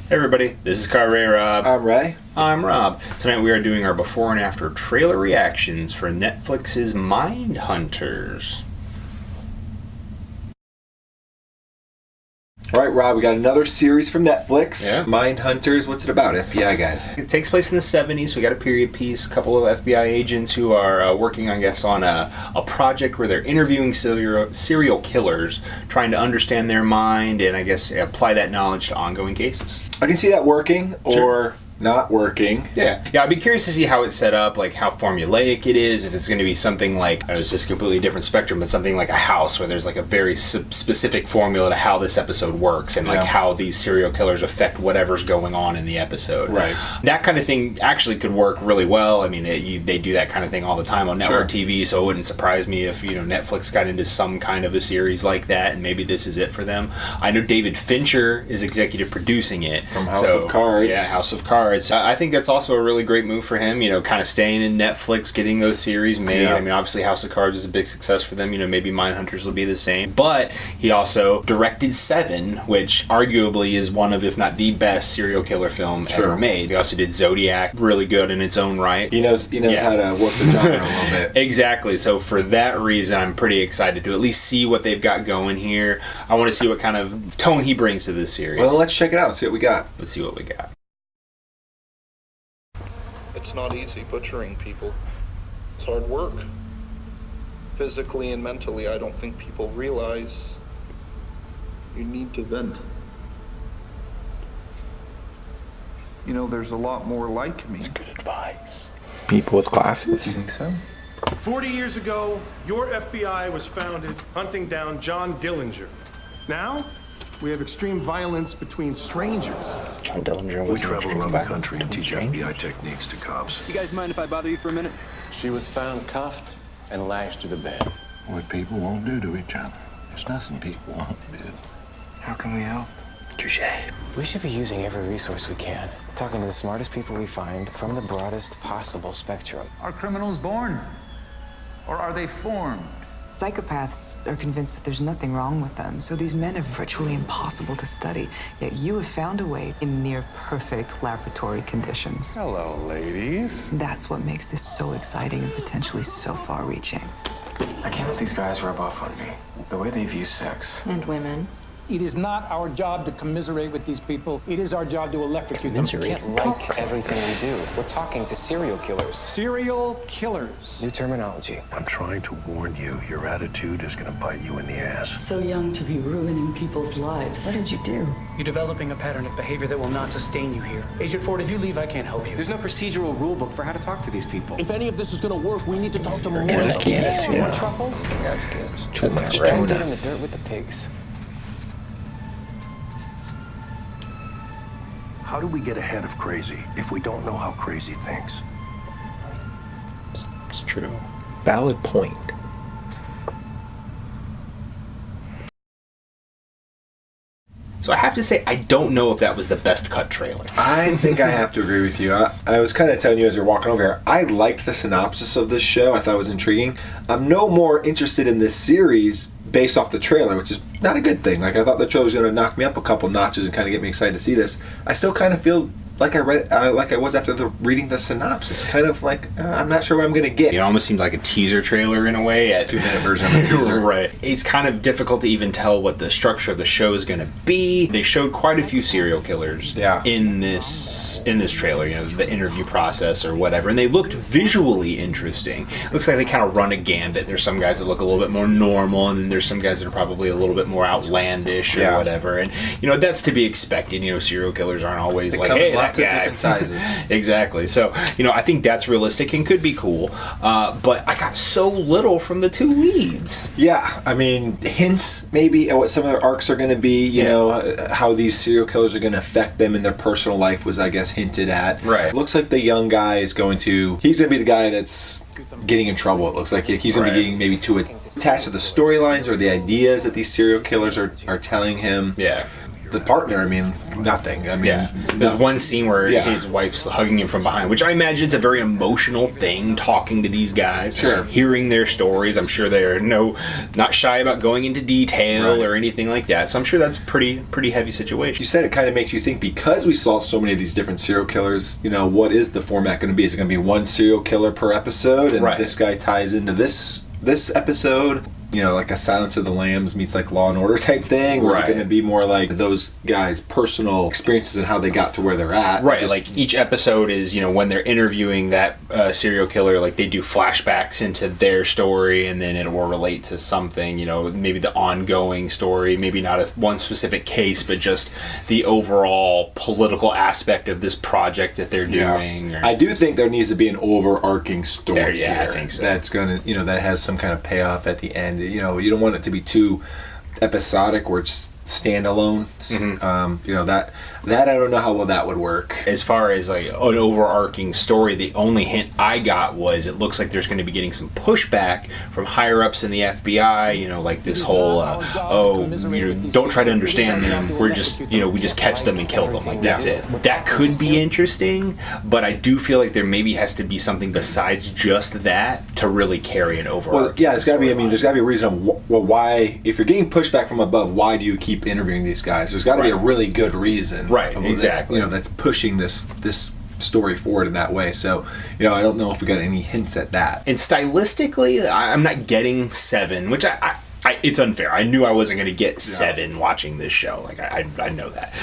Hey everybody, this is Car Ray Rob. I'm Ray. I'm Rob. Tonight we are doing our before and after trailer reactions for Netflix's Mindhunters. All right, Rob, we got another series from Netflix. Yeah. Mindhunters. What's it about? FBI guys. It takes place in the 70s. We got a period piece, a couple of FBI agents who are working, I guess, on a project where they're interviewing serial killers, trying to understand their mind and, I guess, apply that knowledge to ongoing cases. I can see that working or not working. Yeah, I'd be curious to see how it's set up, like how formulaic it is, if it's going to be something like, it's just a completely different spectrum, but something like a house where there's like a very specific formula to how this episode works and like how these serial killers affect whatever's going on in the episode. Right. That kind of thing actually could work really well. I mean, they do that kind of thing all the time on network TV, so it wouldn't surprise me if, Netflix got into some kind of a series like that, and maybe this is it for them. I know David Fincher is executive producing it. From House of Cards. Yeah, House of Cards. I think that's also a really great move for him, kind of staying in Netflix, getting those series made. Yeah. I mean, obviously House of Cards is a big success for them. Maybe Mindhunters will be the same. But he also directed Seven, which arguably is one of, if not the best serial killer film ever made. He also did Zodiac, really good in its own right. He knows how to work the genre a little bit. Exactly. So for that reason, I'm pretty excited to at least see what they've got going here. I want to see what kind of tone he brings to this series. Well, let's check it out. See what we got. Let's see what we got. It's not easy butchering people. It's hard work. Physically and mentally, I don't think people realize you need to vent. There's a lot more like me. That's good advice. People with glasses? You think so? 40 years ago, your FBI was founded hunting down John Dillinger. Now, we have extreme violence between strangers. John Dillinger. We travel around the country and teach FBI techniques to cops. You guys mind if I bother you for a minute? She was found cuffed and lashed to the bed. What people won't do to each other. There's nothing people won't do. How can we help? Touche. We should be using every resource we can. Talking to the smartest people we find from the broadest possible spectrum. Are criminals born? Or are they formed? Psychopaths are convinced that there's nothing wrong with them, so these men are virtually impossible to study. Yet you have found a way in near-perfect laboratory conditions. Hello, ladies. That's what makes this so exciting and potentially so far-reaching. I can't let these guys rub off on me. The way they view sex. And women. It is not our job to commiserate with these people. It is our job to electrocute them. You can't like everything we do. We're talking to serial killers. Serial killers. New terminology. I'm trying to warn you, your attitude is going to bite you in the ass. So young to be ruining people's lives. What did you do? You're developing a pattern of behavior that will not sustain you here. Agent Ford, if you leave, I can't help you. There's no procedural rule book for how to talk to these people. If any of this is going to work, we need to talk to more. More truffles? That's good. It's too much Go red. get in the dirt with the pigs. How do we get ahead of crazy if we don't know how crazy thinks? It's true. Valid point. So I have to say, I don't know if that was the best cut trailer. I think I have to agree with you. I was kind of telling you as we were walking over here, I liked the synopsis of this show. I thought it was intriguing. I'm no more interested in this series based off the trailer, which is not a good thing. Like, I thought the trailer was going to knock me up a couple notches and kind of get me excited to see this. I still kind of feel like I was after reading the synopsis. Kind of like, I'm not sure what I'm going to get. It almost seemed like a teaser trailer in a way. 2-minute version of a teaser. Right. It's kind of difficult to even tell what the structure of the show is going to be. They showed quite a few serial killers in this trailer, the interview process or whatever, and they looked visually interesting. Looks like they kind of run a gambit. There's some guys that look a little bit more normal, and then there's some guys that are probably a little bit more outlandish or whatever. And, that's to be expected. Serial killers aren't always like, hey, lots of different sizes. Exactly. So, I think that's realistic and could be cool. But I got so little from the two leads. Yeah, I mean, hints maybe at what some of their arcs are going to be. You know, how these serial killers are going to affect them in their personal life was, I guess, hinted at. Right. Looks like the young guy is he's going to be the guy that's getting in trouble. It looks like he's going to be getting maybe too attached to the storylines or the ideas that these serial killers are telling him. Yeah. the partner, I mean, nothing. I mean, there's one scene where his wife's hugging him from behind, which I imagine is a very emotional thing, talking to these guys, hearing their stories. I'm sure they're not shy about going into detail or anything like that. So I'm sure that's a pretty heavy situation. You said it kind of makes you think, because we saw so many of these different serial killers, what is the format going to be? Is it going to be one serial killer per episode, and this guy ties into this episode? Like a Silence of the Lambs meets like Law and Order type thing, or is it going to be more like those guys' personal experiences and how they got to where they're at? Right, like each episode is, when they're interviewing that serial killer, like they do flashbacks into their story, and then it will relate to something, maybe the ongoing story, maybe not one specific case, but just the overall political aspect of this project that they're doing. I do think there needs to be an overarching story here. I think so. That's going to, that has some kind of payoff at the end. You don't want it to be too episodic where it's standalone. That I don't know how well that would work. As far as like an overarching story, the only hint I got was it looks like there's going to be getting some pushback from higher ups in the FBI. Like this whole don't try to understand them. We're just we just catch them and kill them. Like that's it. That could be interesting, but I do feel like there maybe has to be something besides just that to really carry an overarching. Well, yeah, it's got to be. I mean, there's got to be a reason. Why, if you're getting pushback from above, why do you keep interviewing these guys? There's got to be a really good reason. Right, exactly. That's pushing this story forward in that way. So, I don't know if we got any hints at that. And stylistically, I'm not getting 7, which it's unfair. I knew I wasn't going to get 7 watching this show. Like, I know that.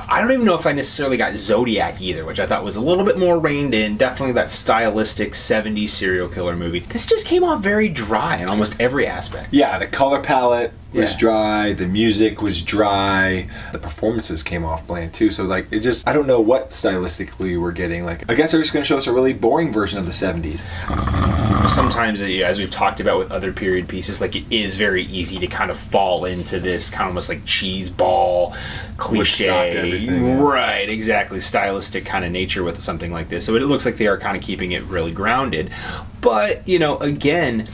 I don't even know if I necessarily got Zodiac either, which I thought was a little bit more reined in. Definitely that stylistic 70s serial killer movie. This just came off very dry in almost every aspect. Yeah, the color palette was dry, the music was dry, the performances came off bland too, so like it just, I don't know what stylistically we're getting. Like, I guess they're just going to show us a really boring version of the 70s. Sometimes, as we've talked about with other period pieces, like it is very easy to kind of fall into this kind of almost like cheese ball cliche, right, exactly, stylistic kind of nature with something like this. So it looks like they are kind of keeping it really grounded, but again,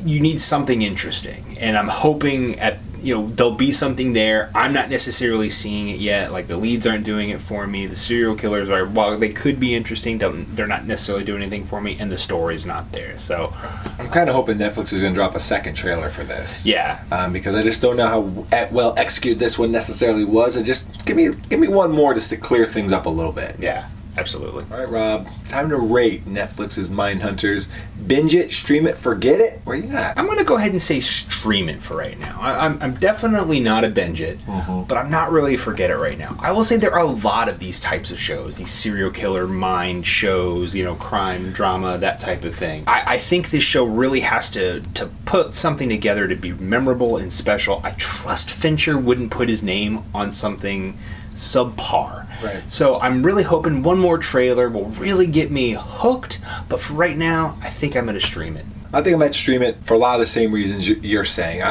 you need something interesting, and I'm hoping there'll be something there. I'm not necessarily seeing it yet. Like, the leads aren't doing it for me. The serial killers are, while they could be interesting, they're not necessarily doing anything for me, and the story's not there. So I'm kind of hoping Netflix is going to drop a second trailer for this. Yeah, because I just don't know how well executed this one necessarily was. And just give me one more just to clear things up a little bit. Yeah. Absolutely. All right, Rob. Time to rate Netflix's Mindhunters. Binge it, stream it, forget it. Where you at? I'm going to go ahead and say stream it for right now. I'm definitely not a binge it, but I'm not really a forget it right now. I will say there are a lot of these types of shows, these serial killer mind shows, crime, drama, that type of thing. I think this show really has to put something together to be memorable and special. I trust Fincher wouldn't put his name on something subpar. Right. So I'm really hoping one more trailer will really get me hooked, but for right now, I think I'm going to stream it. I think I might stream it for a lot of the same reasons you're saying.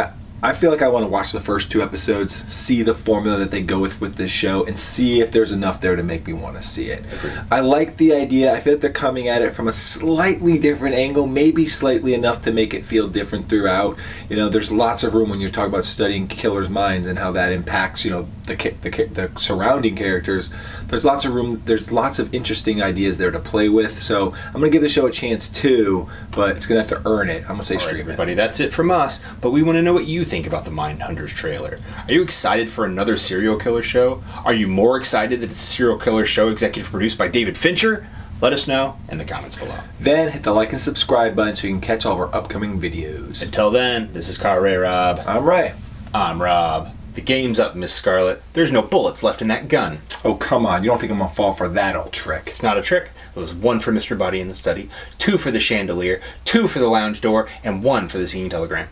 I feel like I want to watch the first 2 episodes, see the formula that they go with this show, and see if there's enough there to make me want to see it. Agreed. I like the idea. I feel like they're coming at it from a slightly different angle, maybe slightly enough to make it feel different throughout. There's lots of room when you're talking about studying killers' minds and how that impacts, the surrounding characters. There's lots of room. There's lots of interesting ideas there to play with. So I'm going to give the show a chance too, but it's going to have to earn it. I'm going to say stream it. Everybody, that's it from us, but we want to know what you think about the Mindhunters trailer. Are you excited for another serial killer show? Are you more excited that it's a serial killer show executive produced by David Fincher? Let us know in the comments below. Then hit the like and subscribe button so you can catch all of our upcoming videos. Until then, this is Kyle Ray Rob. I'm Ray. I'm Rob. The game's up, Miss Scarlet. There's no bullets left in that gun. Oh, come on. You don't think I'm going to fall for that old trick? It's not a trick. It was 1 for Mr. Body in the study, 2 for the chandelier, 2 for the lounge door, and 1 for the singing telegram.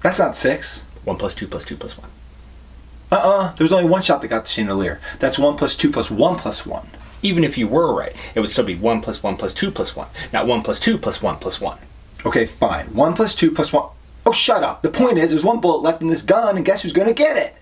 That's not 6. 1 plus 2 plus 2 plus 1. There was only 1 shot that got the chandelier. That's 1 plus 2 plus 1 plus 1. Even if you were right, it would still be 1 plus 1 plus 2 plus 1, not 1 plus 2 plus 1 plus 1. Okay, fine. 1 plus 2 plus 1. Oh, shut up. The point is, there's 1 bullet left in this gun, and guess who's going to get it?